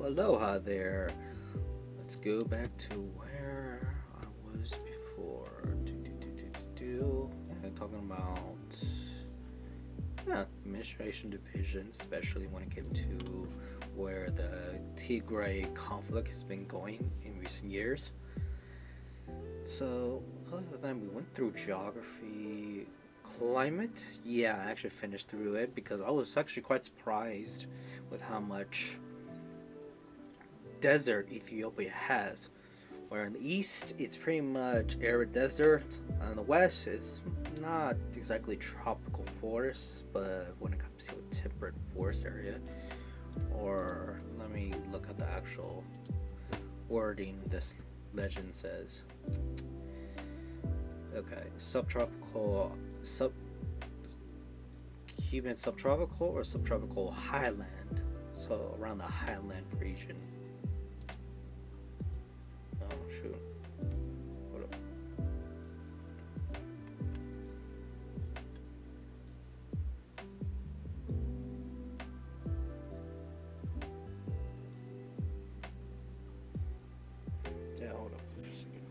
Aloha there. Let's go back to where I was before. Yeah, talking about administration divisions, especially when it came to where the Tigray conflict has been going in recent years. So, other than that, we went through geography, climate. Yeah, I actually finished through it because I was actually quite surprised with how much desert Ethiopia has. Where in the east, it's pretty much arid desert. On the west, it's not exactly tropical forests, but when it comes to a temperate forest area, or let me look at the actual wording this legend says. Okay, humid subtropical or subtropical highland. So around the highland region. Oh shoot. Hold up. Yeah, hold up for a second.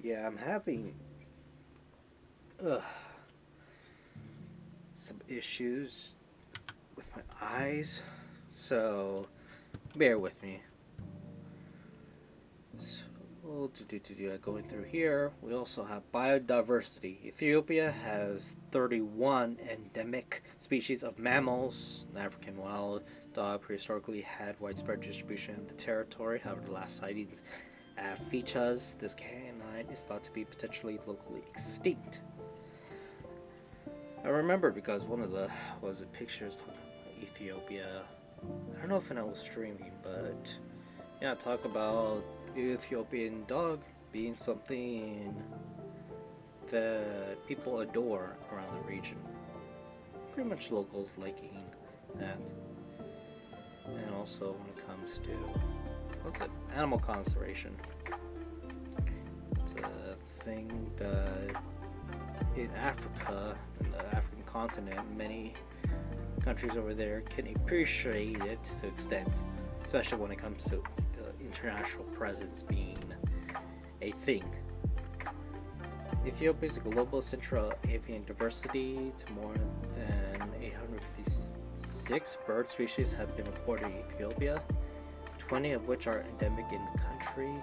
Yeah, I'm having some issues with my eyes, so bear with me. So, going through here, we also have biodiversity. Ethiopia has 31 endemic species of mammals. The African wild dog prehistorically had widespread distribution in the territory. However, the last sightings at Fichas, this canine is thought to be potentially locally extinct. I remember because one of the pictures talking about Ethiopia. I don't know if I was streaming, but yeah, talk about Ethiopian dog being something that people adore around the region. Pretty much locals liking that. And also when it comes to animal conservation. It's a thing that in Africa, in the African continent, many countries over there can appreciate it to an extent, especially when it comes to international presence being a thing. Ethiopia is a global central avian diversity to more than 856 bird species have been reported in Ethiopia, 20 of which are endemic in the country.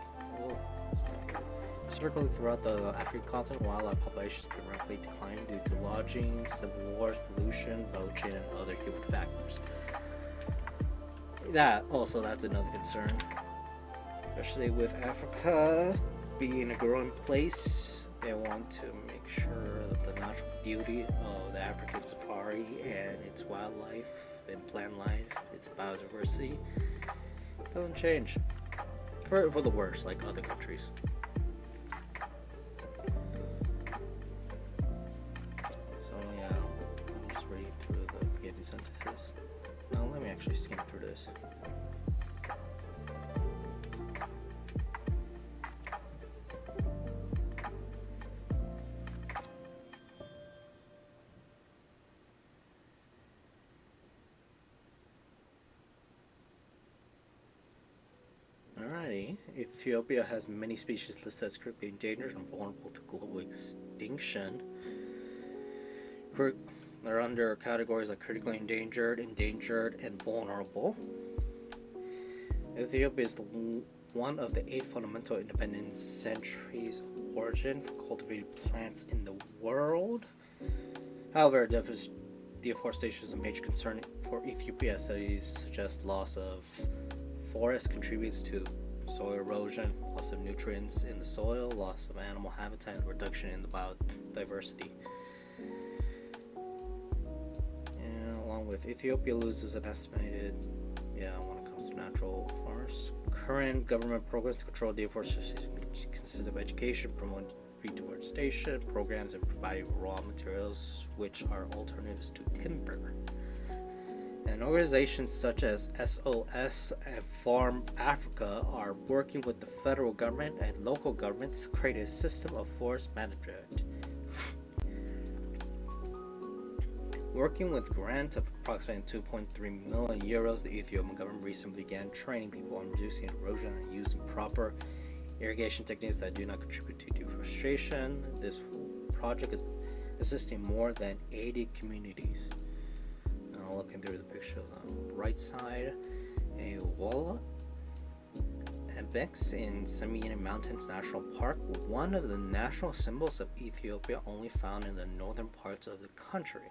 Circling throughout the African continent, wildlife populations have been rapidly declining due to lodging, civil wars, pollution, poaching, and other human factors. That's another concern. Especially with Africa being a growing place, they want to make sure that the natural beauty of the African safari and its wildlife and plant life, its biodiversity, doesn't change for the worse like other countries. So yeah, I'm just reading through the beginning sentences. Now let me actually skim through this. Alrighty, Ethiopia has many species listed as critically endangered and vulnerable to global extinction. They're under categories like critically endangered, and vulnerable. Ethiopia is one of the 8 fundamental independent centuries of origin for cultivated plants in the world. However, deforestation is a major concern for Ethiopia. Studies suggest loss of forest contributes to soil erosion, loss of nutrients in the soil, loss of animal habitat, and reduction in the biodiversity. And along with Ethiopia loses an estimated, when it comes to natural forests. Current government programs to control deforestation consist of education, promoting reforestation programs, and providing raw materials which are alternatives to timber. And organizations such as SOS and Farm Africa are working with the federal government and local governments to create a system of forest management. Working with grants of approximately 2.3 million euros, the Ethiopian government recently began training people on reducing erosion and using proper irrigation techniques that do not contribute to deforestation. This project is assisting more than 80 communities. Now looking through the pictures on the right side, a wall Ibex in Semien Mountains National Park, one of the national symbols of Ethiopia, only found in the northern parts of the country.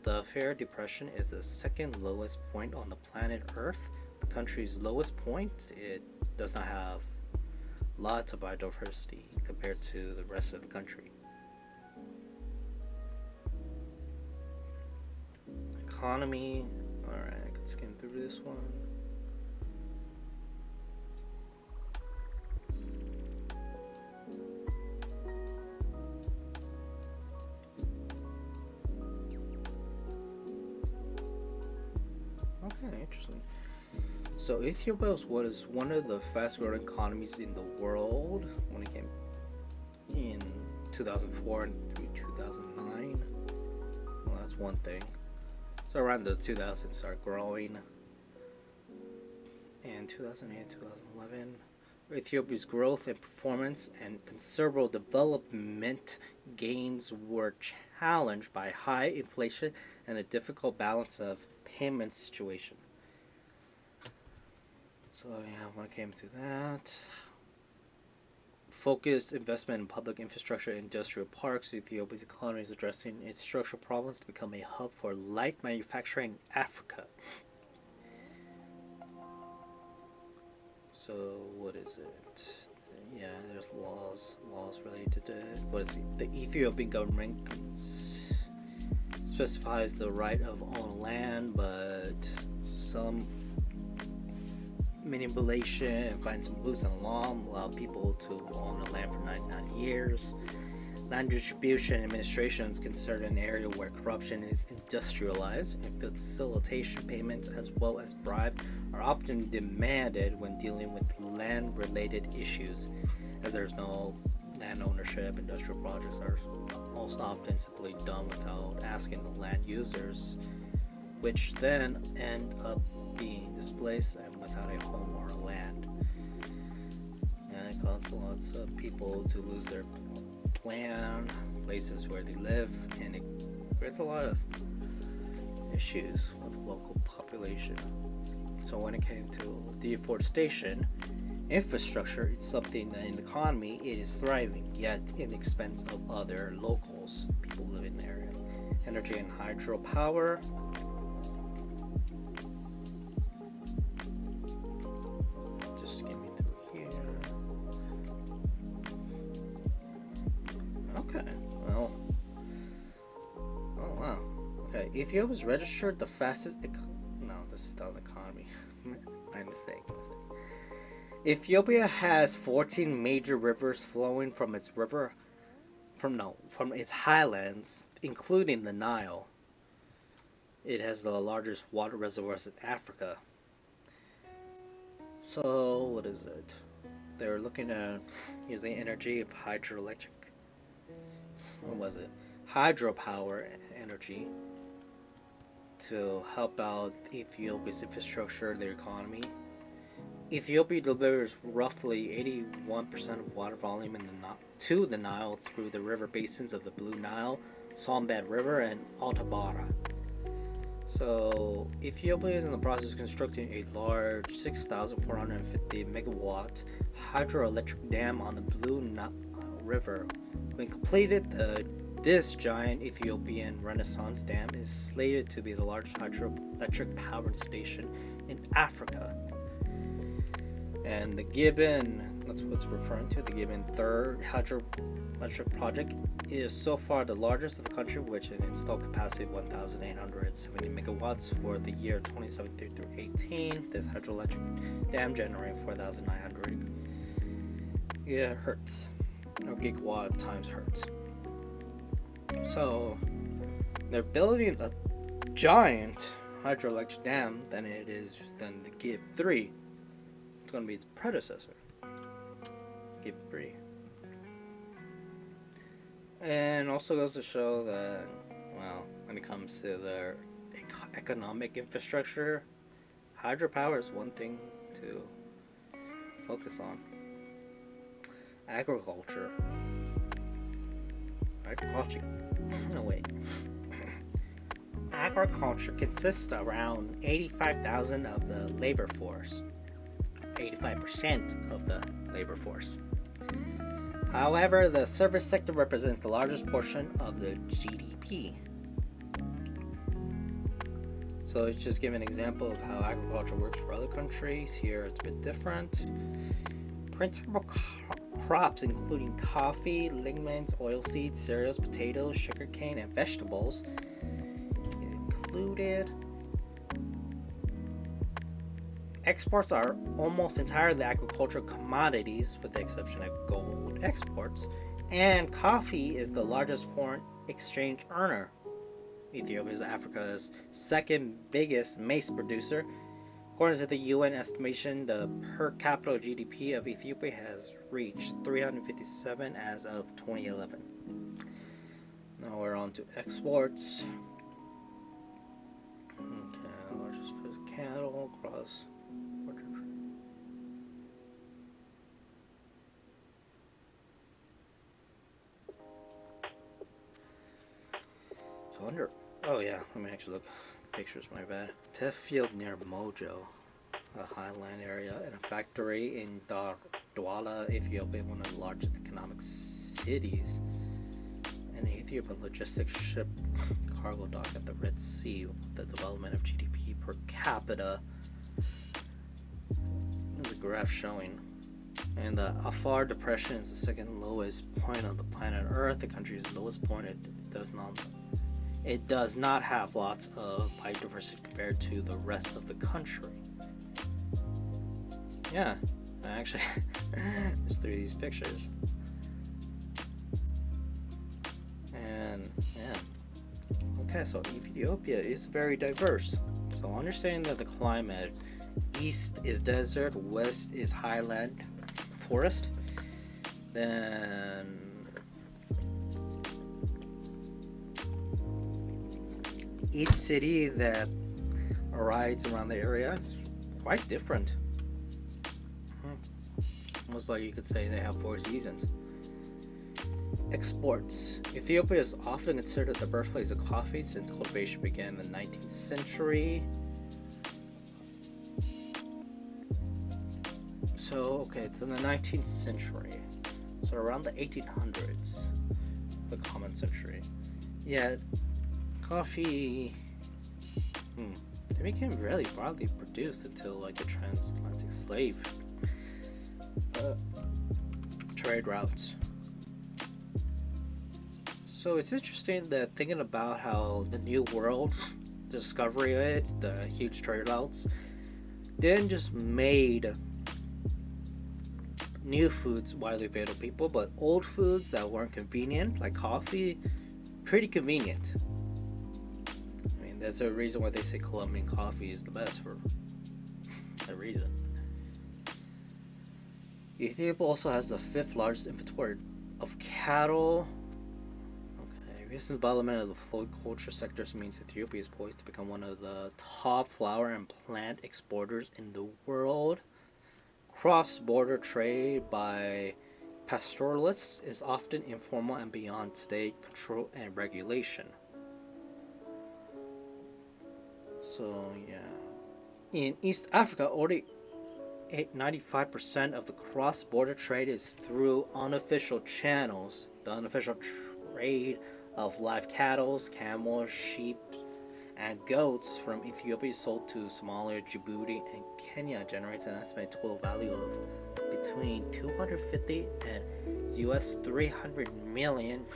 The Afar Depression is the second lowest point on the planet Earth. The country's lowest point, it does not have lots of biodiversity compared to the rest of the country. Economy, alright, I can skim through this one. Okay, interesting. So Ethiopia was one of the fast-growing economies in the world when it came in 2004 and through 2009. Well, that's one thing. So around the 2000s started growing. And 2008, 2011, Ethiopia's growth and performance and considerable development gains were challenged by high inflation and a difficult balance of payment situation. So yeah, when it came to that, focused investment in public infrastructure and industrial parks, Ethiopia's economy is addressing its structural problems to become a hub for light manufacturing in Africa. So what is it? Yeah, there's laws related to it. What is it? The Ethiopian government specifies the right of own land, but some manipulation and find some loose and law allow people to own the land for 99 years. Land distribution and administration is considered an area where corruption is industrialized, and facilitation payments as well as bribes are often demanded when dealing with land-related issues, as there's no land ownership. Industrial projects are most often simply done without asking the land users, which then end up being displaced and without a home or a land. And it causes lots of people to lose their land, places where they live, and it creates a lot of issues with the local population. So when it came to deforestation, infrastructure is something that in the economy it is thriving, yet at the expense of other locals, people living in the area. Energy and hydropower. Just skimming through here. Okay, well. Oh wow. Okay, Ethiopia was registered the fastest. No, this is not an economy. My mistake. Ethiopia has 14 major rivers flowing from its highlands, including the Nile. It has the largest water reservoirs in Africa. So, what is it? They're looking at using energy of hydroelectric. What was it? Hydropower energy to help out Ethiopia's infrastructure, their economy. Ethiopia delivers roughly 81% of water volume to the Nile through the river basins of the Blue Nile, Sombed River, and Altabara. So, Ethiopia is in the process of constructing a large 6,450 megawatt hydroelectric dam on the Blue Nile River. When completed, this giant Ethiopian Renaissance Dam is slated to be the largest hydroelectric power station in Africa. And the Gibbon, that's what's referring to, the Gibbon third hydroelectric project is so far the largest of the country, which an installed capacity of 1,870 megawatts for the year 2017 through 18. This hydroelectric dam generated 4,900 gigahertz, or gigawatt times hertz. So they're building a giant hydroelectric dam than the GIP-3. It's going to be its predecessor, GIP-3. And also goes to show that, well, when it comes to their economic infrastructure, hydropower is one thing to focus on. Agriculture. No, wait. Agriculture consists around 85,000 of the labor force. 85% of the labor force. However, the service sector represents the largest portion of the GDP. So it's just giving an example of how agriculture works for other countries. Here it's a bit different. Principal crops including coffee, lignans, oilseeds, cereals, potatoes, sugarcane, and vegetables is included. Exports are almost entirely agricultural commodities, with the exception of gold exports, and coffee is the largest foreign exchange earner. Ethiopia is Africa's second biggest maize producer. According to the UN estimation, the per capita GDP of Ethiopia has reached 357 as of 2011. Now we're on to exports. Okay, largest food cattle cross border trade. So under, oh yeah, let me actually look. Pictures, my bad. Teff field near Mojo, a highland area, and a factory in Douala, Ethiopia, one of the largest economic cities. An Ethiopian logistics ship cargo dock at the Red Sea. The development of GDP per capita. There's a graph showing. And the Afar Depression is the second lowest point on the planet Earth. The country's lowest point. It does not have lots of biodiversity compared to the rest of the country. Yeah, I actually just threw these pictures. And yeah. Okay, so Ethiopia is very diverse. So understanding that the climate, east is desert, west is highland forest, then each city that rides around the area is quite different. Almost like you could say they have 4 seasons. Exports. Ethiopia is often considered the birthplace of coffee since cultivation began in the 19th century. So, okay, it's in the 19th century. So around the 1800s, the common century. Yeah, coffee, it became really broadly produced until like the transatlantic slave trade routes. So it's interesting that thinking about how the New World, the discovery of it, the huge trade routes, didn't just made new foods widely available to people, but old foods that weren't convenient, like coffee, pretty convenient. That's a reason why they say Colombian coffee is the best, for a reason. Ethiopia also has the 5th largest inventory of cattle. Okay, recent development of the floriculture sector means Ethiopia is poised to become one of the top flower and plant exporters in the world. Cross-border trade by pastoralists is often informal and beyond state control and regulation. So yeah, in East Africa, already 95% of the cross-border trade is through unofficial channels. The unofficial trade of live cattle, camels, sheep, and goats from Ethiopia sold to Somalia, Djibouti, and Kenya generates an estimated total value of between 250 and US 300 million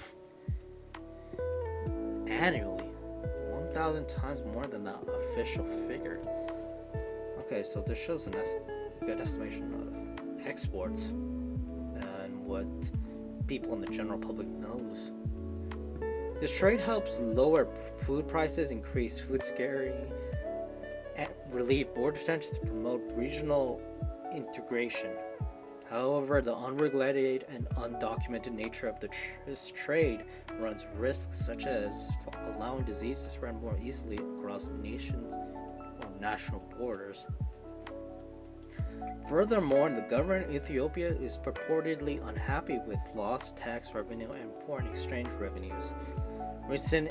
annually. 1,000 times more than the official figure. Okay, so this shows a good estimation of exports and what people in the general public knows. This trade helps lower food prices, increase food security, relieve border tensions to promote regional integration. However, the unregulated and undocumented nature of this trade runs risks such as allowing disease to spread more easily across nations or national borders. Furthermore, the government of Ethiopia is purportedly unhappy with lost tax revenue and foreign exchange revenues. Recent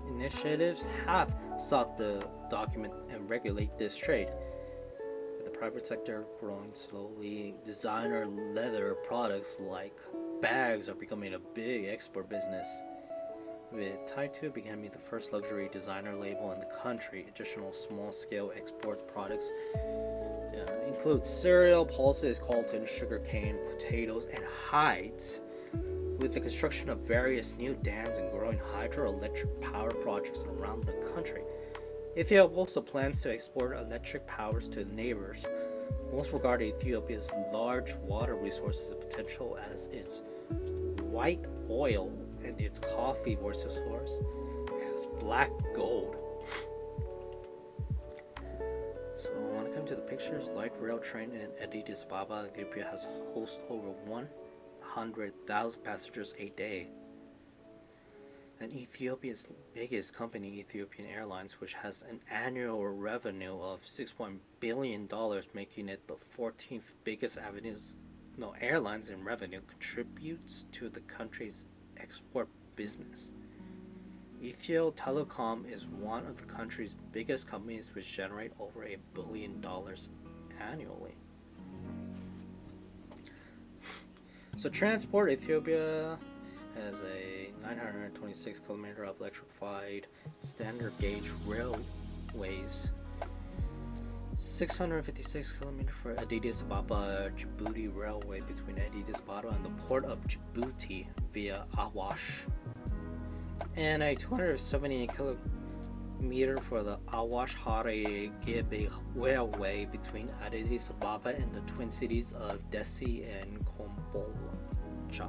initiatives have sought to document and regulate this trade. With the private sector growing slowly, designer leather products like bags are becoming a big export business, with Taito becoming the first luxury designer label in the country. Additional small-scale export products include cereal, pulses, coltan, sugarcane, potatoes, and hides. With the construction of various new dams and growing hydroelectric power projects around the country, Ethiopia also plans to export electric powers to neighbors. Most regard Ethiopia's large water resources and potential as its white oil and its coffee resource as black gold. So when it comes to the pictures, light rail train in Addis Ababa, Ethiopia has host over 100,000 passengers a day. And Ethiopia's biggest company, Ethiopian Airlines, which has an annual revenue of $6 billion, making it the 14th biggest airlines in revenue, contributes to the country's export business. Ethio Telecom is one of the country's biggest companies, which generate over $1 billion annually. So Transport Ethiopia has a 926 kilometer of electrified standard gauge railways, 656 kilometer for Addis Ababa Djibouti Railway between Addis Ababa and the port of Djibouti via Awash, and a 270 kilometer for the Awash Hare Gebe Railway between Addis Ababa and the twin cities of Dessie and Kombolcha.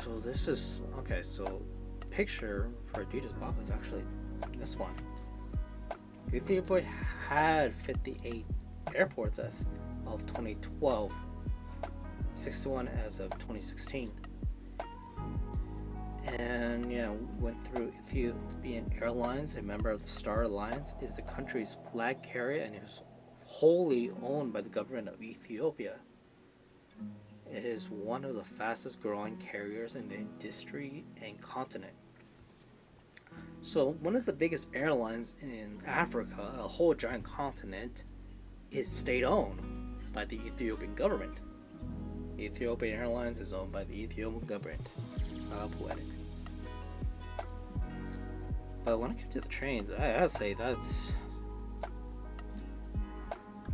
So this is okay. So picture for Addis Ababa is actually this one. Ethiopia had 58 airports as of 2012, 61 as of 2016, and went through Ethiopian Airlines, a member of the Star Alliance, is the country's flag carrier and is wholly owned by the government of Ethiopia. It is one of the fastest growing carriers in the industry and continent. So one of the biggest airlines in Africa, a whole giant continent, is state owned by the Ethiopian government. Ethiopian Airlines is owned by the Ethiopian government. How poetic. But when it comes to the trains, I gotta say that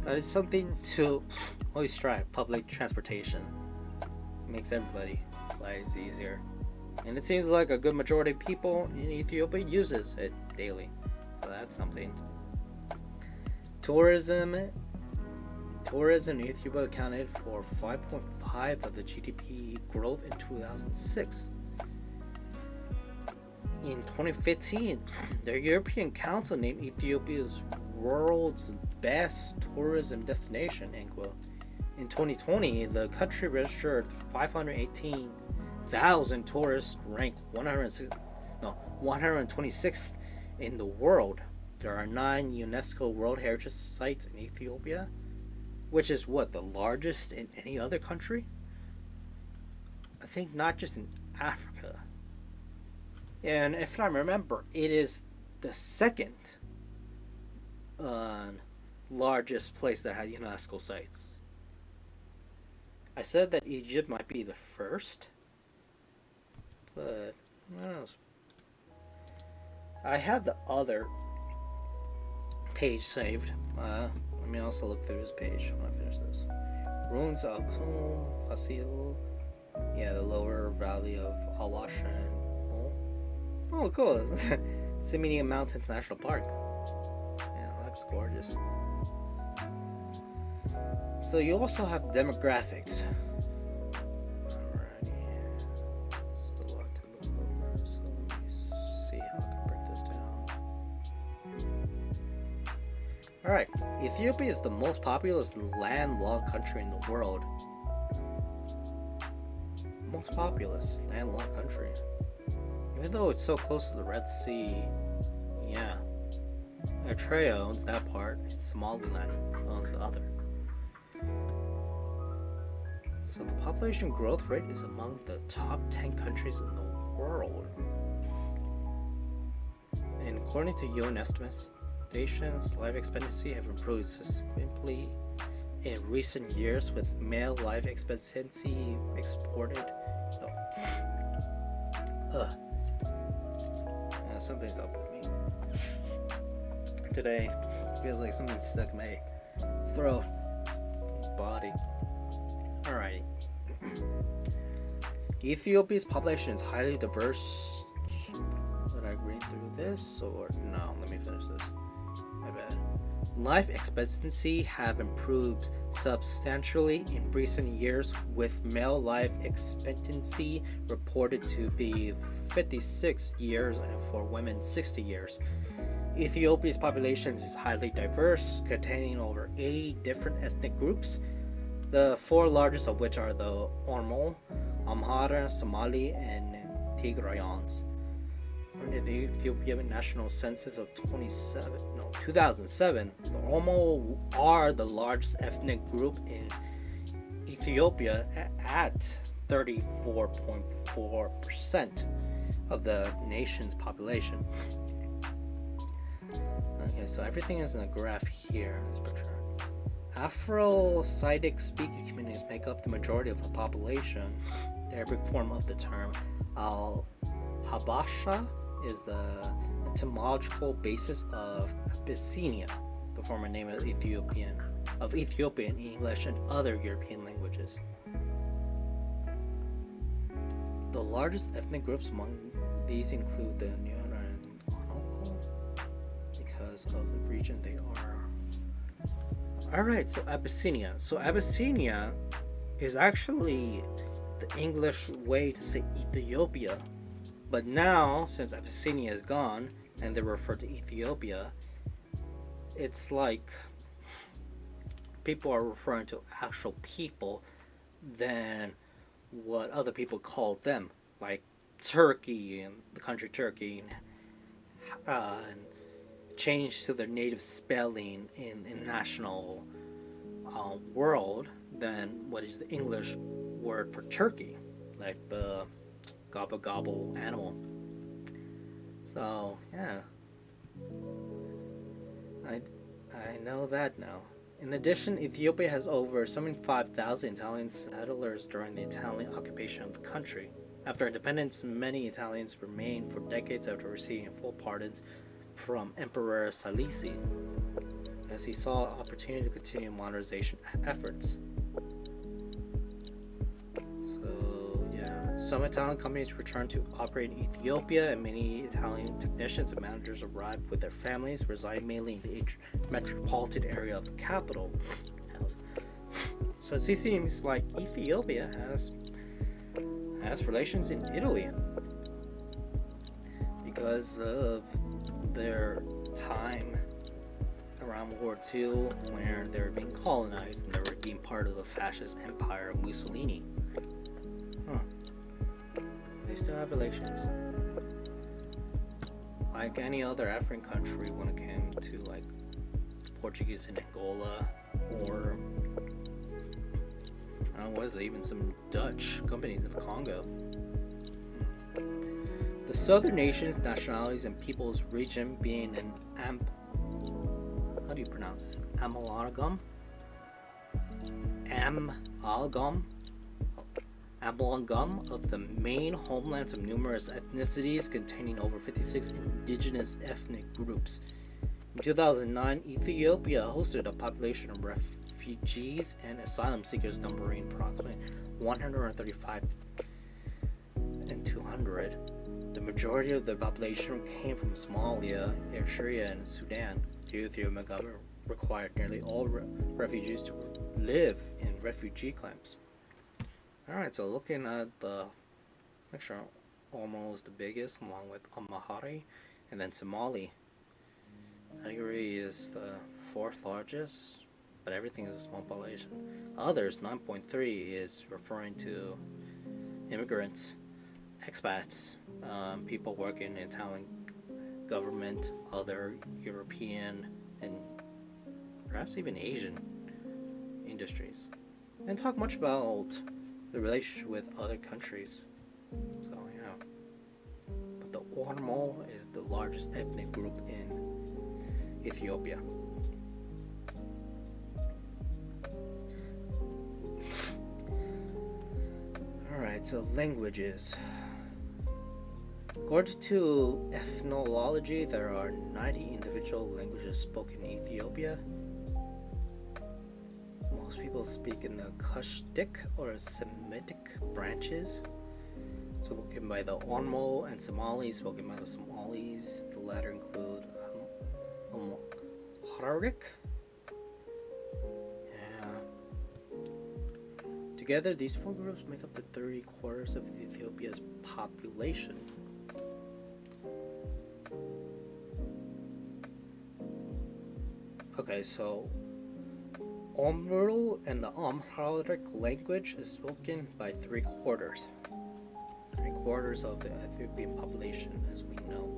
is something to always strive. Public transportation makes everybody's lives easier, and it seems like a good majority of people in Ethiopia uses it daily, so that's something. Tourism in Ethiopia accounted for 5.5% of the GDP growth in 2006. In 2015, the European Council named Ethiopia's world's best tourism destination. In 2020, the country registered 518,000 tourists, ranked 126th in the world. There are 9 UNESCO World Heritage Sites in Ethiopia, which is the largest in any other country? I think not just in Africa. And if I remember, it is the second largest place that had UNESCO sites. I said that Egypt might be the first, but what else? I had the other page saved. Let me also look through this page when I finish this. Ruins of Aksum, Fasil, the lower valley of Awash. Oh, cool. Simini Mountains National Park. Yeah, that's gorgeous. So you also have demographics. Alrighty. Still a lot to look over, so let me see how I can break this down. Alright, Ethiopia is the most populous landlocked country in the world. Most populous landlocked country. Even though it's so close to the Red Sea, yeah. Eritrea owns that part, and Somaliland owns the other. So the population growth rate is among the top 10 countries in the world. And according to UN estimates, nation's life expectancy have improved significantly in recent years, with male life expectancy exported. Something's up with me today. Feels like something's stuck in my throat, body. Alright. Ethiopia's population is highly diverse. Did I read through this or no? Let me finish this. My bad. Life expectancy have improved substantially in recent years, with male life expectancy reported to be 56 years and for women 60 years. Ethiopia's population is highly diverse, containing over 80 different ethnic groups, the four largest of which are the Oromo, Amhara, Somali, and Tigrayans. Under the Ethiopian National Census of 2007, the Oromo are the largest ethnic group in Ethiopia at 34.4% of the nation's population. Okay, so everything is in a graph here in this picture. Afro-Semitic speaking communities make up the majority of the population. The Arabic form of the term Al-Habasha is the etymological basis of Abyssinia, the former name of Ethiopian English and other European languages. The largest ethnic groups among these include the Nuer and Anoko, because of the region they are. Alright, so Abyssinia. So Abyssinia is actually the English way to say Ethiopia. But now, since Abyssinia is gone and they refer to Ethiopia, it's like people are referring to actual people than what other people call them, like Turkey and the country Turkey, and change to their native spelling in national world than what is the English word for turkey, like the gobble gobble animal. So yeah, I know that now. In addition, Ethiopia has over 75,000 Italian settlers during the Italian occupation of the country. After independence, many Italians remained for decades after receiving full pardons from Emperor Salisi, as he saw opportunity to continue modernization efforts. Some Italian companies returned to operate in Ethiopia, and many Italian technicians and managers arrived with their families, residing mainly in the metropolitan area of the capital. So it seems like Ethiopia has relations in Italy because of their time around World War II, where they were being colonized and they were being part of the fascist empire of Mussolini. They still have relations. Like any other African country when it came to like Portuguese in Angola, or was it even some Dutch companies in the Congo. The southern nations, nationalities, and peoples region being an how do you pronounce this? Amalgam of the main homelands of numerous ethnicities, containing over 56 indigenous ethnic groups. In 2009, Ethiopia hosted a population of refugees and asylum seekers numbering approximately 135 and 200. The majority of the population came from Somalia, Eritrea, and Sudan. The Ethiopian government required nearly all refugees to live in refugee camps. Alright, so looking at the picture, Oromo is the biggest, along with Amhara and then Somali. Tigray is the fourth largest, but everything is a small population. Others, 9.3, is referring to immigrants, expats, people working in Italian government, other European, and perhaps even Asian industries. And talk much about the relationship with other countries. So, yeah. But the Oromo is the largest ethnic group in Ethiopia. Alright, so languages. According to ethnology, there are 90 individual languages spoken in Ethiopia. Most people speak in the Kushtic or Semitic branches, spoken by the Oromo, and Somali, spoken by the Somalis. The latter include Amharic. Together, these four groups make up the 3/4 of Ethiopia's population. Okay, so Omru and the Amharic language is spoken by 3/4. 3/4 of the Ethiopian population, as we know.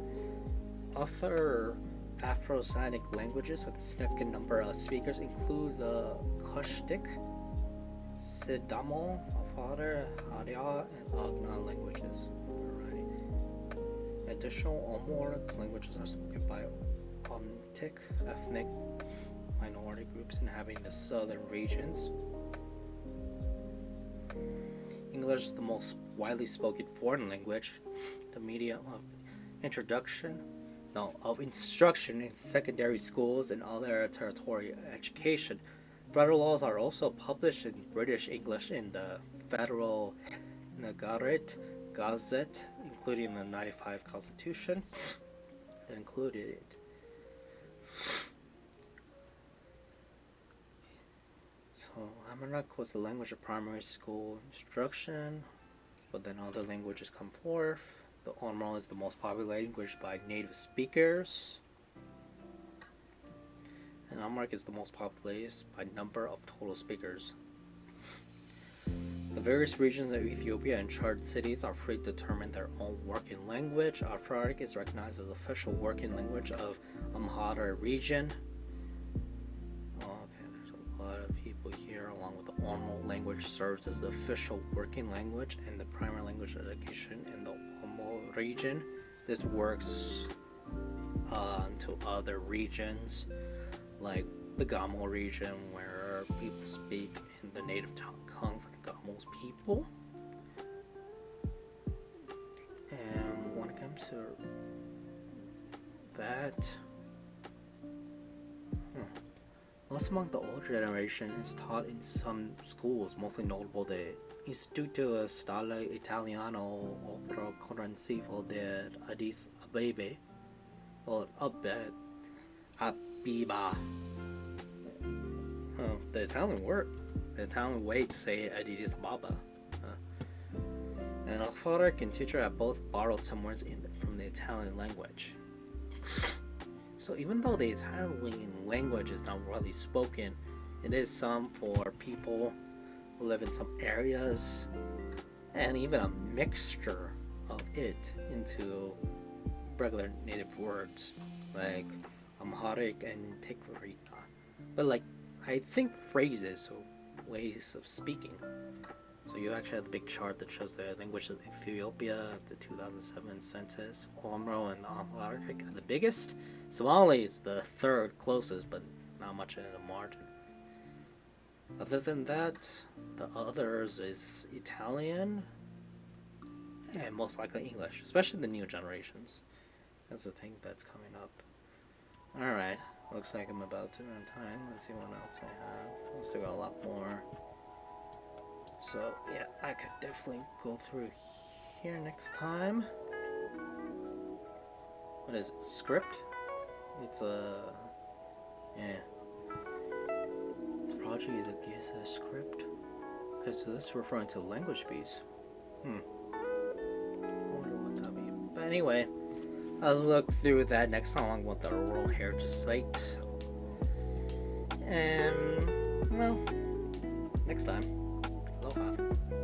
Other Afro-Semitic languages with a significant number of speakers include the Kushtic, Sidamo, Afar, Hadia, and Agna languages. Alright. Additional Amharic languages are spoken by Omtic ethnic minority groups inhabiting the southern regions. English is the most widely spoken foreign language. The medium of instruction in secondary schools and other territorial education. Federal laws are also published in British English in the Federal Nagarit Gazette, including the 95 Constitution that included it. So Amharic was the language of primary school instruction, but then other languages come forth. The Oromo is the most popular language by native speakers. And Amharic is the most populous by number of total speakers. The various regions of Ethiopia and chartered cities are free to determine their own working language. Amharic is recognized as the official working language of Amhara region. Okay, there's a lot of people here, along with the Oromo language serves as the official working language and the primary language of education in the Oromo region. This works to other regions, like the Gamo region, where people speak in the native tongue for the Gamo's people. And when it comes to that, most among the older generation is taught in some schools, mostly notable the Istituto Stale Italiano Opera Comprensivo de Addis Abebe, or Abiba. The Italian way to say Addis Ababa. And Amharic and teacher have both borrowed some words from the Italian language. So even though the Italian language is not widely spoken, it is some for people who live in some areas, and even a mixture of it into regular native words like Amharic and Tigrita. But like, I think phrases or ways of speaking. So you actually have the big chart that shows the language of Ethiopia, the 2007 census. Oromo and Amharic are the biggest. Somali is the third closest, but not much in the margin. Other than that, the others is Italian and most likely English, especially the new generations. That's the thing that's coming up. Alright, looks like I'm about to run time. Let's see what else I have. I still got a lot more. So yeah, I could definitely go through here next time. What is it? Script? It's a the project that gives a script. Okay, so this is referring to language piece. I wonder what that be. But anyway, I'll look through that next time along with the Rural Heritage Site. And, well, next time. Aloha.